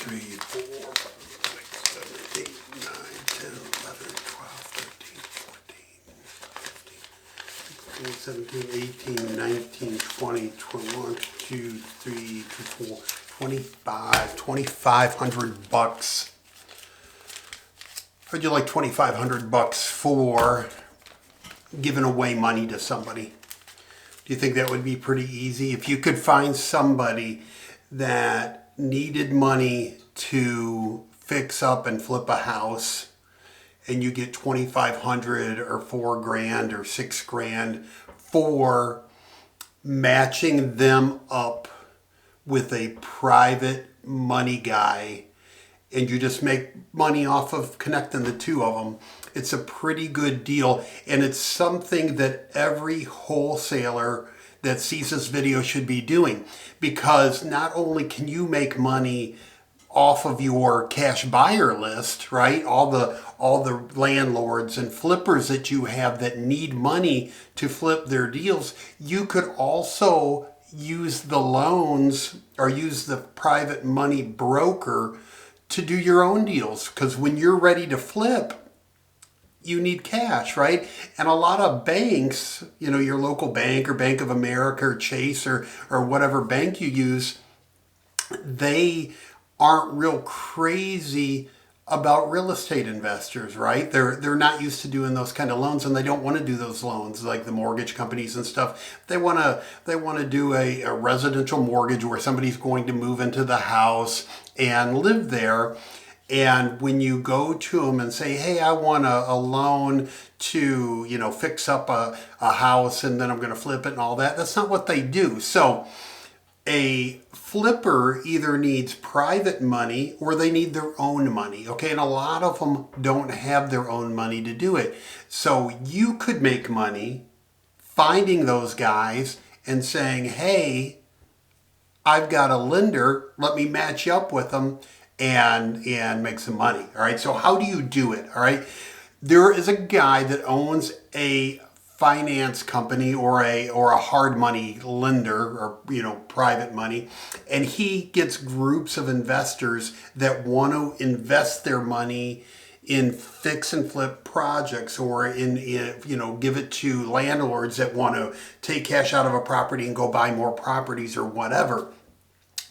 3, 4, 5, 6, 7, 8, 9, 10, 11, 12, 13, 14, 15, 16, 17, 18, 19, 20, 21, 22, 23, 24, 25, $2,500. How'd you like $2,500 for giving away money to somebody? Do you think that would be pretty easy? If you could find somebody that needed money to fix up and flip a house, and you get $2,500 or $4,000 or $6,000 for matching them up with a private money guy, and you just make money off of connecting the two of them, it's a pretty good deal. And it's something that every wholesaler that sees this video should be doing, because not only can you make money off of your cash buyer list, right? All the landlords and flippers that you have that need money to flip their deals, you could also use the loans or use the private money broker to do your own deals. Because when you're ready to flip, you need cash, right? And a lot of banks, you know, your local bank or Bank of America or Chase or whatever bank you use, they aren't real crazy about real estate investors, right? They're not used to doing those kind of loans, and they don't want to do those loans like the mortgage companies and stuff. They want to do a residential mortgage where somebody's going to move into the house and live there. And when you go to them and say, hey, I want a loan to, you know, fix up a house and then I'm going to flip it and all that, that's not what they do. So a flipper either needs private money or they need their own money, okay? And a lot of them don't have their own money to do it. So you could make money finding those guys and saying, hey, I've got a lender, let me match you up with them and make some money, all right? So how do you do it, all right? There is a guy that owns a finance company or a hard money lender, or, you know, private money, and he gets groups of investors that want to invest their money in fix and flip projects, or in you know, give it to landlords that want to take cash out of a property and go buy more properties or whatever.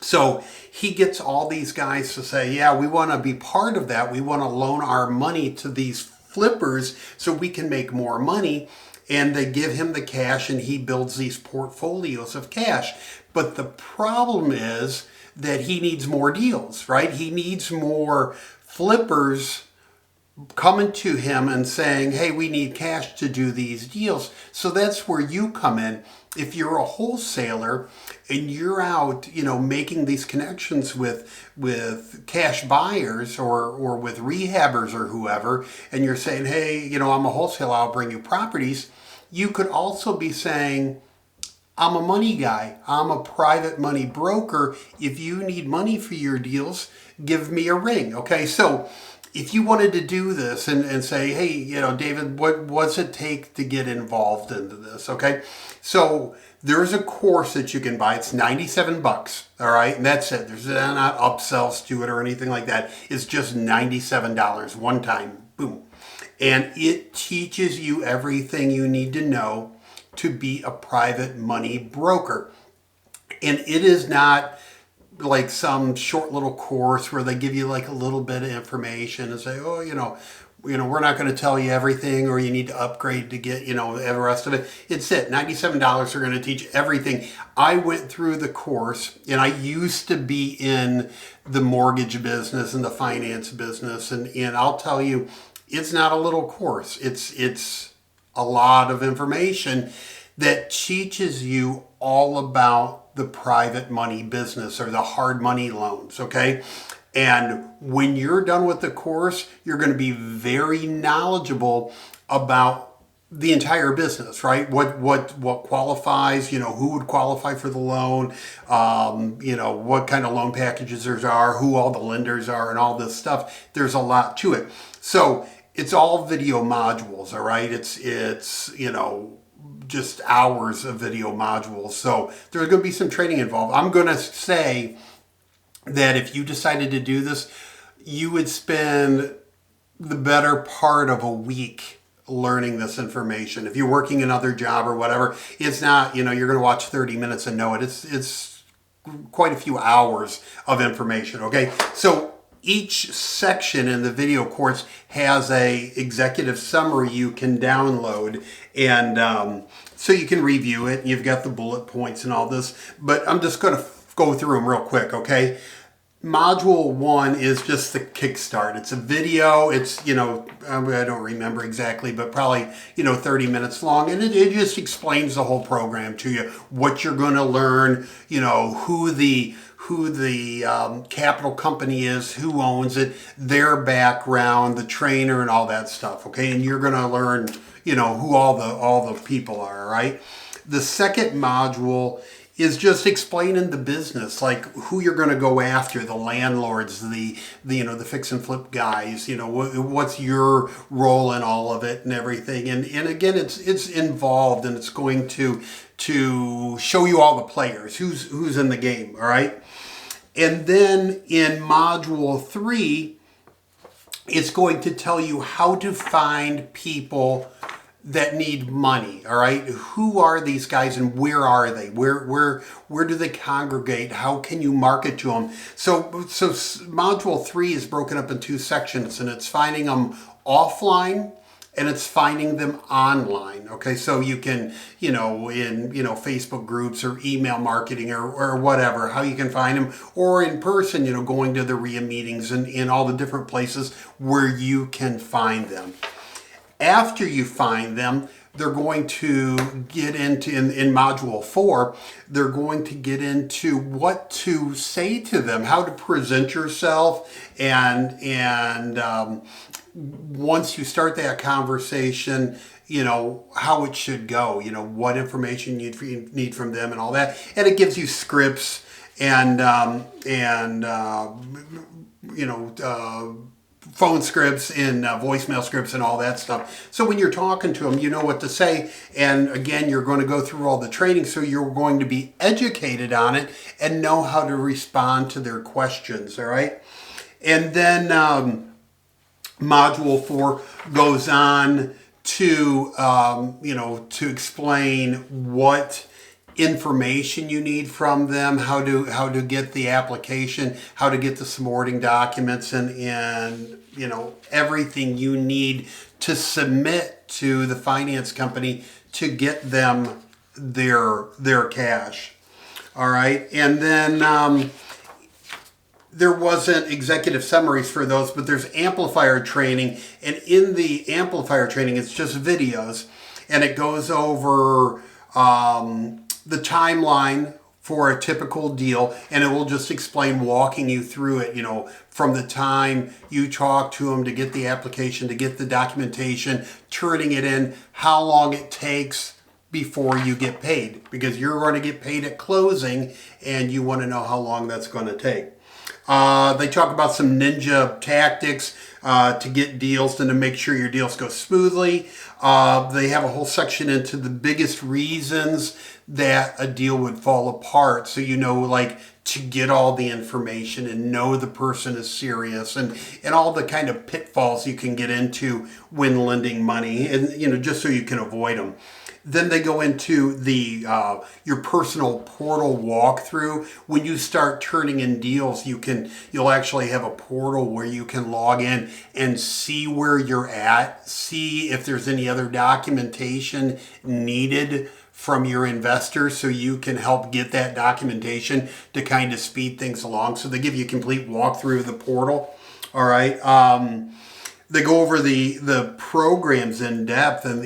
So he gets all these guys to say, yeah, we want to be part of that. We want to loan our money to these flippers so we can make more money. And they give him the cash and he builds these portfolios of cash. But the problem is that he needs more deals, right? He needs more flippers coming to him and saying, hey, we need cash to do these deals. So that's where you come in. If you're a wholesaler and you're out, you know, making these connections with cash buyers or with rehabbers or whoever, and you're saying, hey, you know, I'm a wholesaler, I'll bring you properties, you could also be saying, I'm a money guy, I'm a private money broker. If you need money for your deals, give me a ring, okay? So if you wanted to do this and say, hey, you know, David, what does it take to get involved into this, okay? So there's a course that you can buy. It's $97, all right? And that's it. There's not upsells to it or anything like that. It's just $97 one time, boom. And it teaches you everything you need to know to be a private money broker. And it is not like some short little course where they give you like a little bit of information and say, oh, you know, we're not going to tell you everything, or you need to upgrade to get, you know, the rest of it. It's it. $97 are going to teach everything. I went through the course, and I used to be in the mortgage business and the finance business. And I'll tell you, it's not a little course. It's a lot of information that teaches you all about the private money business or the hard money loans, okay? And when you're done with the course, you're going to be very knowledgeable about the entire business, right? What qualifies, you know, who would qualify for the loan, you know, what kind of loan packages there are, who all the lenders are, and all this stuff. There's a lot to it. So it's all video modules, all right? It's you know, just hours of video modules. So there's going to be some training involved. I'm going to say that if you decided to do this, you would spend the better part of a week learning this information. If you're working another job or whatever, it's not, you're going to watch 30 minutes and know it. It's quite a few hours of information, okay? So each section in the video course has a executive summary you can download, and so you can review it. You've got the bullet points and all this, but I'm just going to go through them real quick, okay? Module 1 is just the kickstart. It's a video. It's, I don't remember exactly, but probably, 30 minutes long. And it just explains the whole program to you, what you're going to learn, who the capital company is, who owns it, their background, the trainer, and all that stuff. Okay. And you're going to learn, who all the people are, right? The second module is just explaining the business, like who you're going to go after, the landlords, the fix and flip guys, what's your role in all of it and everything. And again, it's involved, and it's going to show you all the players, who's in the game, all right? And then in module 3, it's going to tell you how to find people that need money, all right? Who are these guys and where are they? Where do they congregate? How can you market to them? So module 3 is broken up in 2 sections, and it's finding them offline and it's finding them online, okay? So you can, in Facebook groups or email marketing or whatever, how you can find them, or in person, going to the RIA meetings and in all the different places where you can find them. After you find them, they're going to get into, in module 4, they're going to get into what to say to them, how to present yourself, and once you start that conversation, how it should go, what information you need from them and all that. And it gives you scripts and phone scripts and voicemail scripts and all that stuff. So when you're talking to them, you know what to say. And again, you're going to go through all the training, so you're going to be educated on it and know how to respond to their questions, all right? And then module 4 goes on to, to explain what information you need from them, how to get the application, how to get the supporting documents, and everything you need to submit to the finance company to get them their cash. All right, and then there wasn't executive summaries for those, but there's amplifier training, and in the amplifier training, it's just videos, and it goes over the timeline for a typical deal, and it will just explain, walking you through it, from the time you talk to them to get the application, to get the documentation, turning it in, how long it takes before you get paid, because you're going to get paid at closing, and you want to know how long that's going to take. They talk about some ninja tactics to get deals and to make sure your deals go smoothly. They have a whole section into the biggest reasons that a deal would fall apart. So to get all the information and know the person is serious, and all the kind of pitfalls you can get into when lending money, and just so you can avoid them. Then they go into the your personal portal walkthrough. When you start turning in deals, you'll actually have a portal where you can log in and see where you're at, see if there's any other documentation needed from your investors, so you can help get that documentation to kind of speed things along. So they give you a complete walkthrough of the portal. All right. They go over the programs in depth, and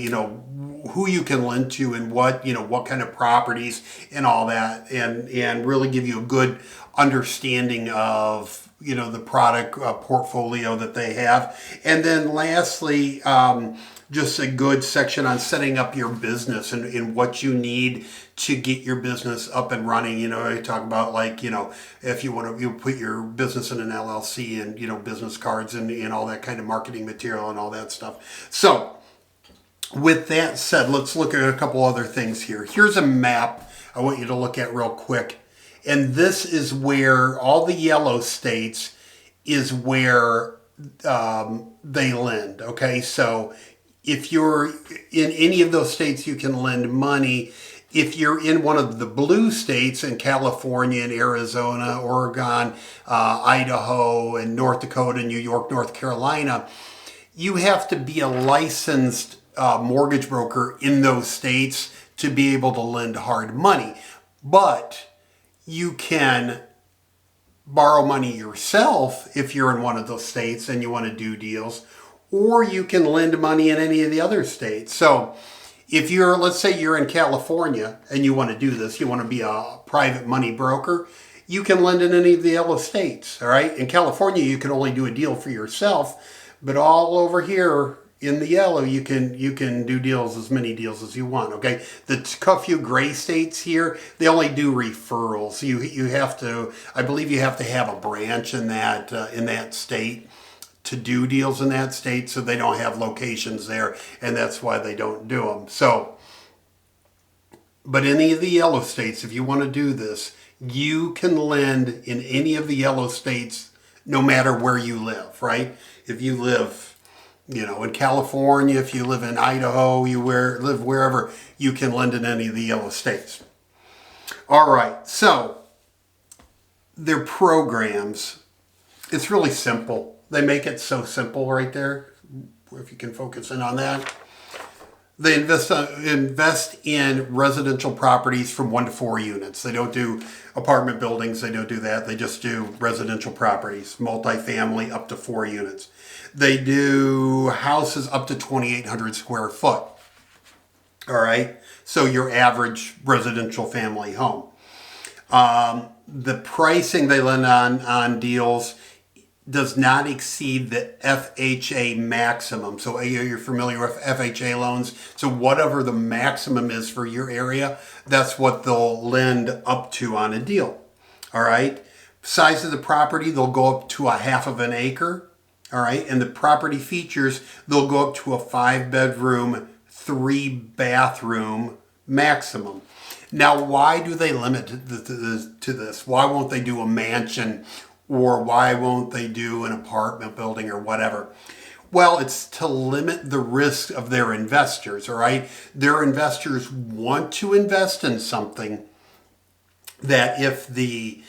who you can lend to, and what kind of properties and all that, and really give you a good understanding of the product portfolio that they have. And then lastly, just a good section on setting up your business and what you need to get your business up and running. I talk about if you want to put your business in an LLC, and business cards and all that kind of marketing material and all that stuff. So with that said, let's look at a couple other things here. Here's a map I want you to look at real quick. And this is where all the yellow states is where they lend. Okay, so if you're in any of those states, you can lend money. If you're in one of the blue states in California and Arizona, Oregon, Idaho, and North Dakota, New York, North Carolina, you have to be a licensed mortgage broker in those states to be able to lend hard money. But you can borrow money yourself if you're in one of those states and you want to do deals, or you can lend money in any of the other states. So if you're, let's say you're in California and you want to do this, you want to be a private money broker, you can lend in any of the yellow states, all right? In California, you can only do a deal for yourself, but all over here in the yellow, you can do deals, as many deals as you want, okay? The few gray states here, they only do referrals. You have to, I believe you have to have a branch in that state to do deals in that state, so they don't have locations there, and that's why they don't do them. So, but any of the yellow states, if you want to do this, you can lend in any of the yellow states, no matter where you live, right? If you live, in California, if you live in Idaho, live wherever, you can lend in any of the yellow states. All right, so their programs, it's really simple. They make it so simple right there, if you can focus in on that. They invest in residential properties from 1 to 4 units. They don't do apartment buildings. They don't do that. They just do residential properties, multifamily up to 4 units. They do houses up to 2,800 square foot. All right. So your average residential family home. The pricing they lend on deals does not exceed the FHA maximum. So you're familiar with FHA loans. So whatever the maximum is for your area, that's what they'll lend up to on a deal. All right. Size of the property, they'll go up to a half of an acre. All right. And the property features, they'll go up to a 5-bedroom, 3-bathroom maximum. Now, why do they limit to this? Why won't they do a mansion? Or why won't they do an apartment building or whatever? Well, it's to limit the risk of their investors, all right? Their investors want to invest in something that if the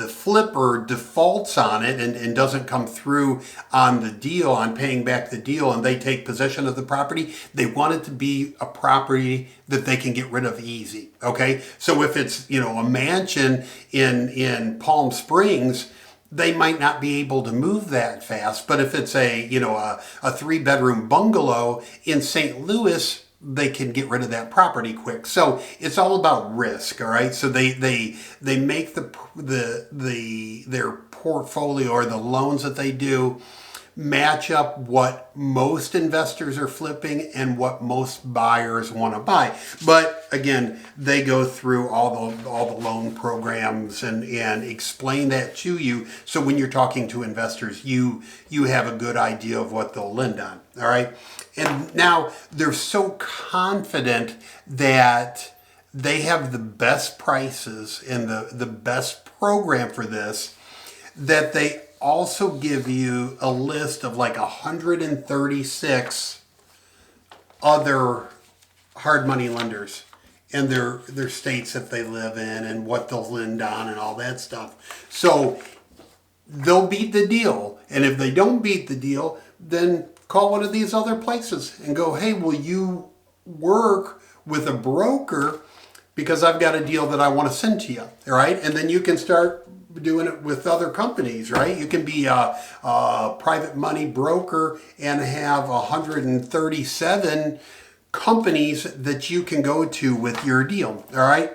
flipper defaults on it and doesn't come through on the deal, on paying back the deal, and they take possession of the property, they want it to be a property that they can get rid of easy, okay? So if it's, a mansion in Palm Springs, they might not be able to move that fast. But if it's a 3-bedroom bungalow in St. Louis, they can get rid of that property quick. So it's all about risk, all right? So they make their portfolio or the loans that they do match up what most investors are flipping and what most buyers want to buy. But again, they go through all the loan programs and explain that to you. So when you're talking to investors, you have a good idea of what they'll lend on. All right. And now they're so confident that they have the best prices and the best program for this, that they also give you a list of like 136 other hard money lenders and their states that they live in and what they'll lend on and all that stuff. So they'll beat the deal. And if they don't beat the deal, then call one of these other places and go, hey, will you work with a broker? Because I've got a deal that I want to send to you. All right. And then you can start doing it with other companies, right? You can be a private money broker and have 137 companies that you can go to with your deal, all right?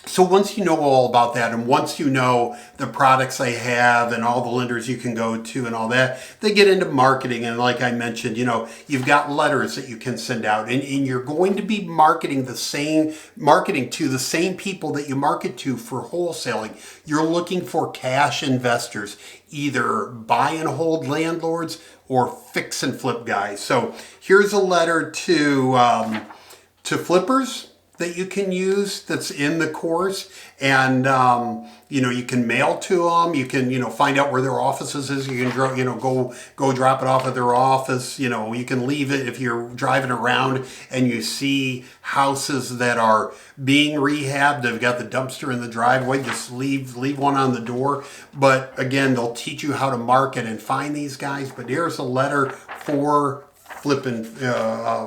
So once you know all about that, and once you know the products they have and all the lenders you can go to and all that, they get into marketing. And like I mentioned, you've got letters that you can send out, and you're going to be marketing to the same people that you market to for wholesaling. You're looking for cash investors, either buy and hold landlords or fix and flip guys. So here's a letter to flippers. that you can use that's in the course, and you can mail to them. You can find out where their offices is. You can go drop it off at their office. You can leave it if you're driving around and you see houses that are being rehabbed. They've got the dumpster in the driveway. Just leave one on the door. But again, they'll teach you how to market and find these guys. But here's a letter for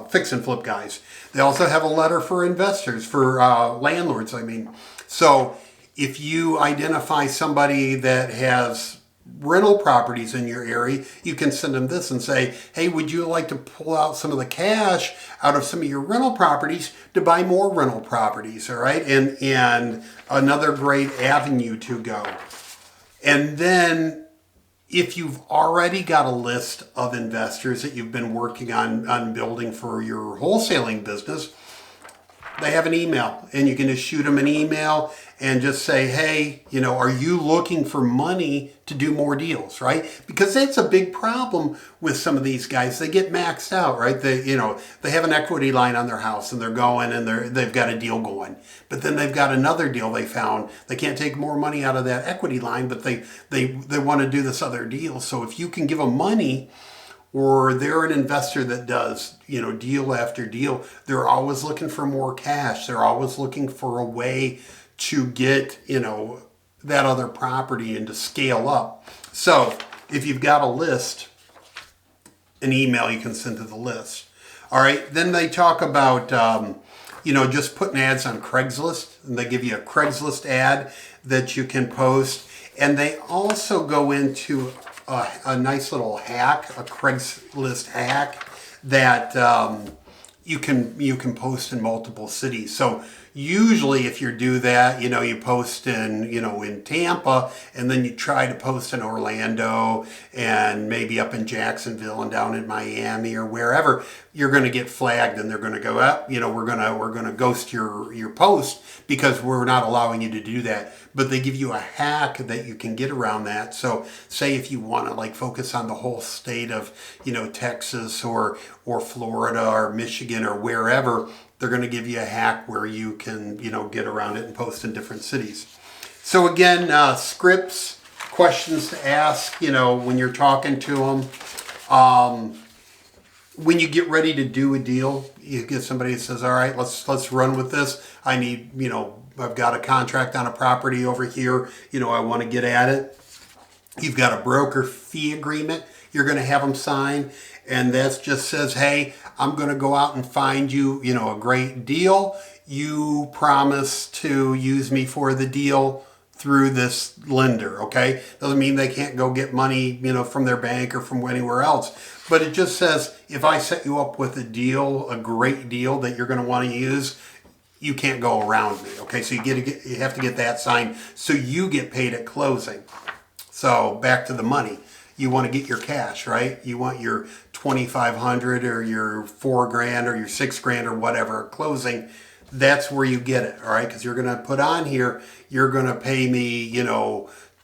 fix and flip guys. They also have a letter for investors, for landlords, I mean. So if you identify somebody that has rental properties in your area, you can send them this and say, hey, would you like to pull out some of the cash out of some of your rental properties to buy more rental properties, all right? And another great avenue to go. And then if you've already got a list of investors that you've been working on building for your wholesaling business, they have an email, and you can just shoot them an email and just say, hey, are you looking for money to do more deals, right? Because that's a big problem with some of these guys. They get maxed out, right? They have an equity line on their house, and they're going and they've got a deal going. But then they've got another deal they found. They can't take more money out of that equity line, but they want to do this other deal. So if you can give them money, or they're an investor that does, deal after deal, they're always looking for more cash. They're always looking for a way to get, that other property and to scale up. So if you've got a list, an email you can send to the list. All right. Then they talk about, just putting ads on Craigslist, and they give you a Craigslist ad that you can post. And they also go into a nice little hack, a Craigslist hack that you can post in multiple cities. So usually if you do that, you post in Tampa, and then you try to post in Orlando and maybe up in Jacksonville and down in Miami or wherever, you're going to get flagged, and they're going to go up, we're going to ghost your post because we're not allowing you to do that. But they give you a hack that you can get around that. So say if you want to focus on the whole state of, Texas or Florida or Michigan or wherever, they're going to give you a hack where you can, get around it and post in different cities. So again, scripts, questions to ask, when you're talking to them. When you get ready to do a deal, you get somebody that says, all right, let's run with this. I need, I've got a contract on a property over here. I want to get at it. You've got a broker fee agreement you're going to have them sign. And that just says, hey, I'm going to go out and find you, a great deal. You promise to use me for the deal through this lender, okay? Doesn't mean they can't go get money, from their bank or from anywhere else. But it just says, if I set you up with a deal, a great deal that you're going to want to use, you can't go around me, okay? So you have to get that signed so you get paid at closing. So back to the money. You want to get your cash, right? You want your $2,500 or your $4,000 or your $6,000 or whatever at closing. That's where you get it, all right? Because you're going to put on here, you're going to pay me,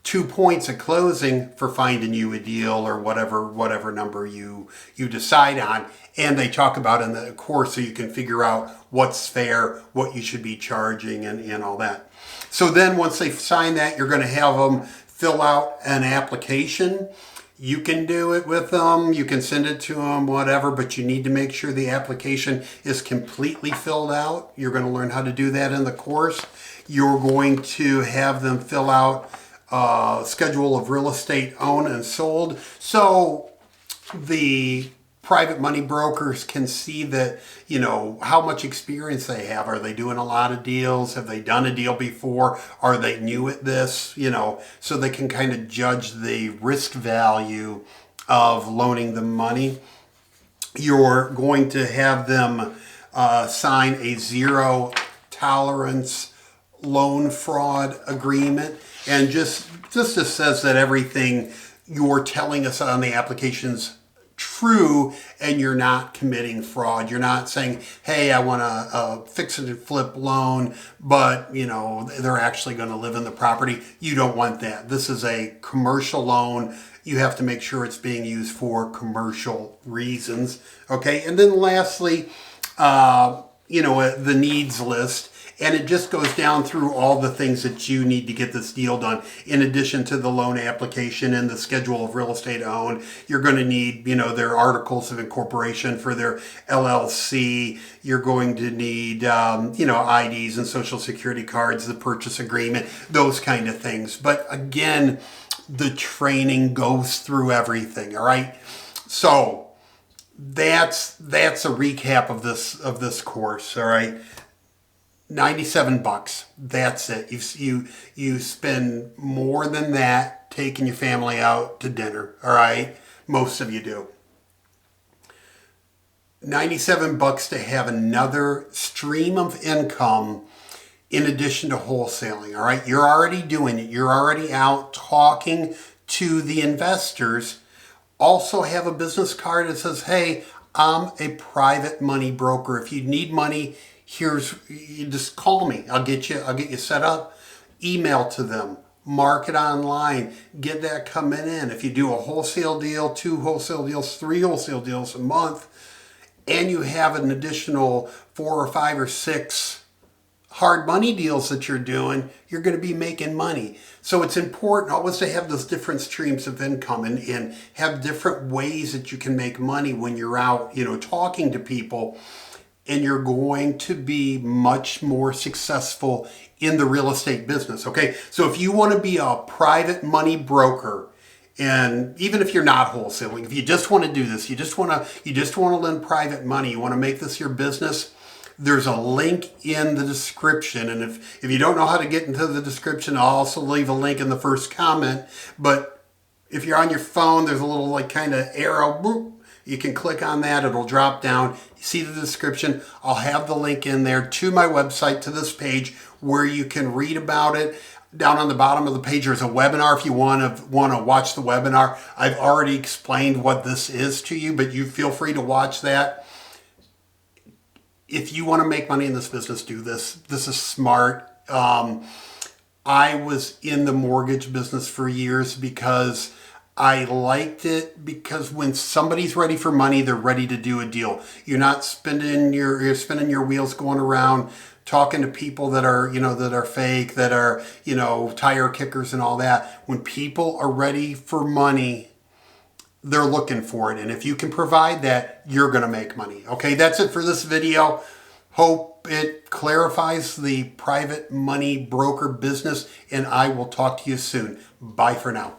2 points at closing for finding you a deal or whatever number you decide on. And they talk about in the course so you can figure out what's fair, what you should be charging, and all that. So then once they sign that, you're going to have them fill out an application. You can do it with them, you can send it to them, whatever, but you need to make sure the application is completely filled out. You're going to learn how to do that in the course. You're going to have them fill out a schedule of real estate owned and sold. So the private money brokers can see that, how much experience they have. Are they doing a lot of deals? Have they done a deal before? Are they new at this? So they can kind of judge the risk value of loaning them money. You're going to have them sign a zero tolerance loan fraud agreement. And just says that everything you're telling us on the application's true, and you're not committing fraud. You're not saying, hey, I want a fix and flip loan, but they're actually going to live in the property. You don't want that. This is a commercial loan. You have to make sure it's being used for commercial reasons. Okay. And then lastly, the needs list, and it just goes down through all the things that you need to get this deal done. In addition to the loan application and the schedule of real estate owned, you're going to need, their articles of incorporation for their LLC. You're going to need, IDs and social security cards, the purchase agreement, those kind of things. But again, the training goes through everything. All right. So that's a recap of this course. All right. $97. That's it. You spend more than that taking your family out to dinner. All right. Most of you do. $97 to have another stream of income in addition to wholesaling. All right. You're already doing it. You're already out talking to the investors. Also have a business card that says, hey, I'm a private money broker. If you need money, you just call me. I'll get you set up. Email to them. Market online. Get that coming in. If you do a wholesale deal, 2 wholesale deals, 3 wholesale deals a month, and you have an additional 4 or 5 or 6 hard money deals that you're doing, you're going to be making money. So it's important always to have those different streams of income and have different ways that you can make money when you're out, talking to people, and you're going to be much more successful in the real estate business. Okay. So if you want to be a private money broker, and even if you're not wholesaling, if you just want to do this, you just want to lend private money, you want to make this your business, there's a link in the description. And if you don't know how to get into the description, I'll also leave a link in the first comment. But if you're on your phone, there's a little kind of arrow. Boop. You can click on that. It'll drop down. You see the description. I'll have the link in there to my website, to this page where you can read about it. Down on the bottom of the page, there's a webinar if you want to watch the webinar. I've already explained what this is to you, but you feel free to watch that. If you want to make money in this business, do this. This is smart. I was in the mortgage business for years because I liked it, because when somebody's ready for money, they're ready to do a deal. You're not spinning your wheels going around talking to people that are fake, that are, tire kickers and all that. When people are ready for money, they're looking for it. And if you can provide that, you're going to make money. Okay, that's it for this video. Hope it clarifies the private money broker business, and I will talk to you soon. Bye for now.